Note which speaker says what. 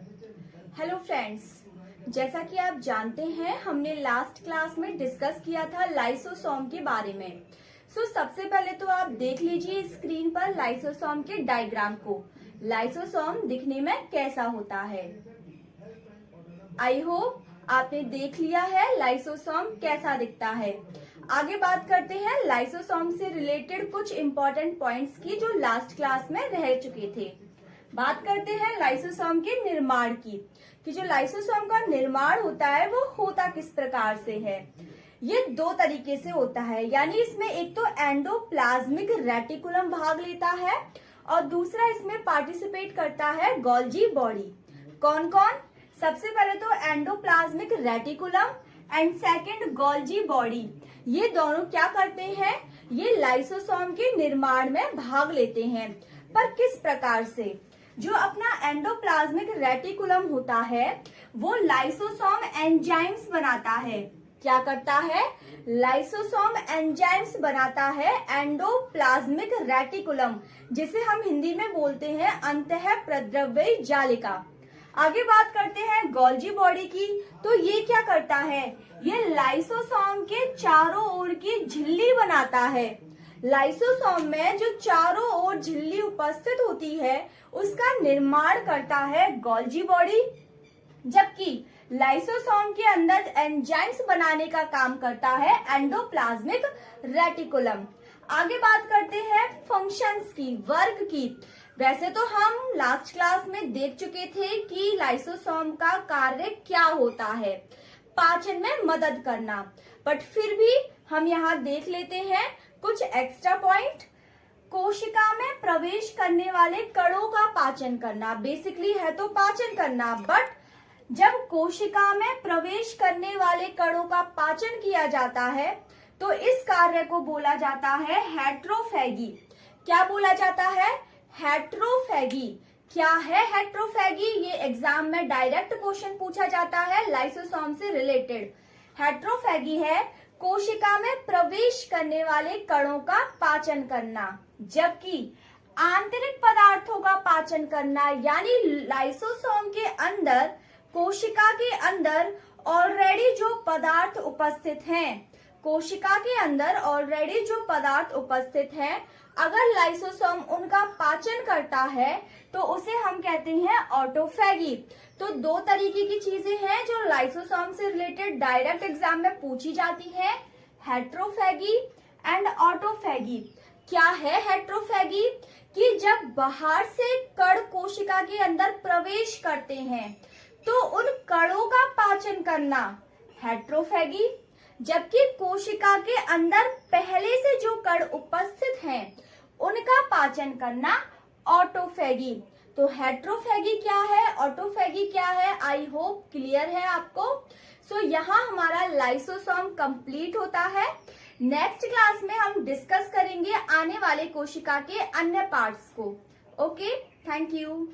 Speaker 1: Hello friends, जैसा कि आप जानते हैं हमने लास्ट क्लास में डिस्कस किया था लाइसोसोम के बारे में। सबसे पहले तो आप देख लीजिए स्क्रीन पर लाइसोसोम के डायग्राम को। लाइसोसोम दिखने में कैसा होता है। आई होप आपने देख लिया है लाइसोसोम कैसा दिखता है। आगे बात करते हैं लाइसोसोम से रिलेटेड कुछ इंपॉर्टेंट पॉइंट्स की जो लास्ट क्लास में रह चुके थे। बात करते हैं लाइसोसोम के निर्माण की, कि जो लाइसोसोम का निर्माण होता है वो होता किस प्रकार से है। ये दो तरीके से होता है, यानी इसमें एक तो एंडोप्लाज्मिक रेटिकुलम भाग लेता है और दूसरा इसमें पार्टिसिपेट करता है गोल्जी बॉडी। कौन कौन? सबसे पहले तो endoplasmic reticulum and second Golgi body. ये दोनों क्या करते हैं? ये लाइसोसोम के निर्माण में भाग लेते हैं। पर किस प्रकार से? जो अपना एंडोप्लाज्मिक रेटिकुलम होता है वो लाइसोसोम एंजाइम्स बनाता है। क्या करता है? लाइसोसोम एंजाइम्स बनाता है एंडोप्लाज्मिक रेटिकुलम, जिसे हम हिंदी में बोलते हैं अंतःप्रद्रव्य जालिका। आगे बात करते हैं गोल्जी बॉडी की। तो ये क्या करता है? ये लाइसोसोम के चारों ओर की झिल्ली बनाता है। लाइसोसोम में जो चारों ओर झिल्ली उपस्थित होती है उसका निर्माण करता है गोल्जी बॉडी, जबकि लाइसोसोम के अंदर एंजाइम्स बनाने का काम करता है एंडोप्लाज्मिक रेटिकुलम। आगे बात करते हैं फंक्शंस की, वर्क की। वैसे तो हम लास्ट क्लास में देख चुके थे कि लाइसोसोम का कार्य क्या होता है, पाचन में मदद करना, बट फिर भी हम यहाँ देख लेते हैं कुछ एक्स्ट्रा पॉइंट। कोशिका में प्रवेश करने वाले कणों का पाचन करना, बेसिकली है तो पाचन करना, बट जब कोशिका में प्रवेश करने वाले कणों का पाचन किया जाता है तो इस कार्य को बोला जाता है हेट्रोफेगी। क्या बोला जाता है? हेट्रोफेगी। क्या है हेट्रोफेगी? ये एग्जाम में डायरेक्ट क्वेश्चन पूछा जाता है लाइसोसोम से रिलेटेड। हेट्रोफेगी है कोशिका में प्रवेश करने वाले कणों का पाचन करना, जबकि आंतरिक पदार्थों का पाचन करना, यानी लाइसोसोम के अंदर, कोशिका के अंदर ऑलरेडी जो पदार्थ उपस्थित हैं, कोशिका के अंदर ऑलरेडी जो पदार्थ उपस्थित हैं, अगर लाइसोसोम उनका पाचन करता है तो उसे हम कहते हैं ऑटोफेगी। तो दो तरीके की चीजें हैं जो लाइसोसोम से रिलेटेड डायरेक्ट एग्जाम में पूछी जाती है, हेट्रोफेगी एंड ऑटोफेगी। क्या है हेट्रोफेगी? कि जब बाहर से कण कोशिका के अंदर प्रवेश करते हैं तो उन कणों का पाचन करना हेट्रोफेगी, जबकि कोशिका के अंदर पहले से जो कण उपस्थित हैं उनका पाचन करना ऑटोफेगी। तो हेट्रोफेगी क्या है, ऑटोफेगी क्या है, आई होप क्लियर है आपको। यहाँ हमारा लाइसोसोम कंप्लीट होता है। नेक्स्ट क्लास में हम डिस्कस करेंगे आने वाले कोशिका के अन्य पार्ट्स को। Okay, thank you.